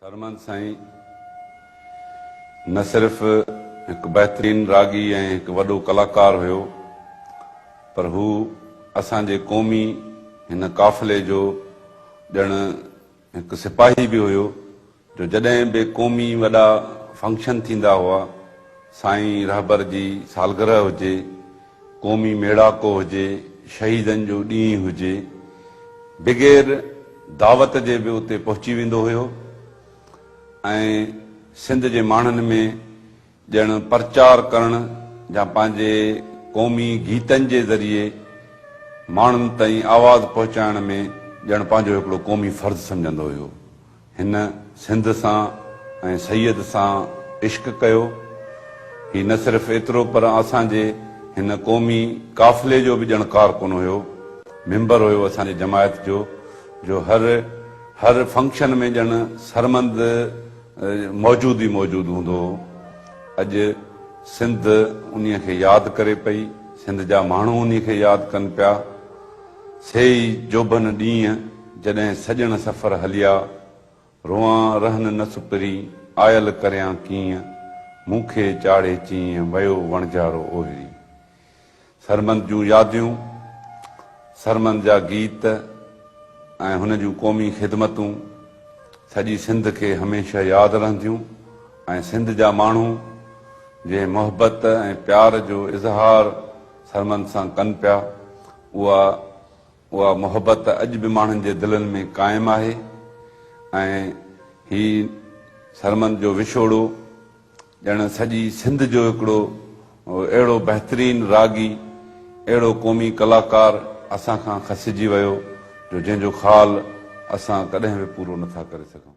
सरमंद साईं न सिर्फ़ एक बेहतरीन रागी ऐं हिकु वॾो कलाकार हुयो, पर हू असांजे क़ौमी हिन काफ़िले जो ॼण हिकु सिपाही बि हुयो, जो जॾहिं बि क़ौमी वॾा फंक्शन थींदा हुआ, साईं रहबर जी सालगिरह हुजे, क़ौमी मेड़ाको हुजे, शहीदनि जो ॾींहुं हुजे, बग़ैर दावत जे बि उते पहुची वेंदो हुयो ऐं सिंध जे माण्हुनि में ॼण प्रचार करण या पंहिंजे क़ौमी गीतनि जे ज़रिए माण्हुनि ताईं आवाज़ पहुचाइण में ॼण पंहिंजो हिकिड़ो क़ौमी फ़र्ज़ु सम्झंदो हुयो। हिन सिंध सां ऐं सैयद सां इश्क कयो। ही न सिर्फ़ु एतिरो पर असांजे हिन क़ौमी काफ़िले जो बि ॼण कारकुन हुयो, मेंबर हुयो असांजे जमायत जो हर फंक्शन में ॼण सरमंद मौजूदु हूंदो हो। अॼु सिंध उन्हीअ खे यादि करे पई, सिंध जा माण्हू उन्हीअ खे यादि कनि पिया। सेई जोबन ॾींहं जॾहिं सॼण सफ़र हलिया, रोआं रहन न सुपरी आयल करियां कीअं, मूंखे चाढ़े चीअं वयो वणजारो ओहिड़ी। सरमंद जूं यादियूं, सरमंद जा गीत ऐं हुन जूं क़ौमी ख़िदमतूं सॼी सिंध खे हमेशह यादि रहंदियूं ऐं सिंध जा माण्हू जे मोहबत ऐं प्यार जो इज़हार सरमंद सां कनि पिया, उहा मोहबत अॼु बि माण्हुनि जे दिलनि में क़ाइमु आहे। ऐं ही सरमंद जो विछोड़ो ॼण सॼी सिंध जो हिकिड़ो अहिड़ो बहितरीन रागी, अहिड़ो क़ौमी कलाकार असां खां खसिजी वियो, जो जंहिंजो ख़्यालु असां कॾहिं बि पूरो नथा करे सघूं।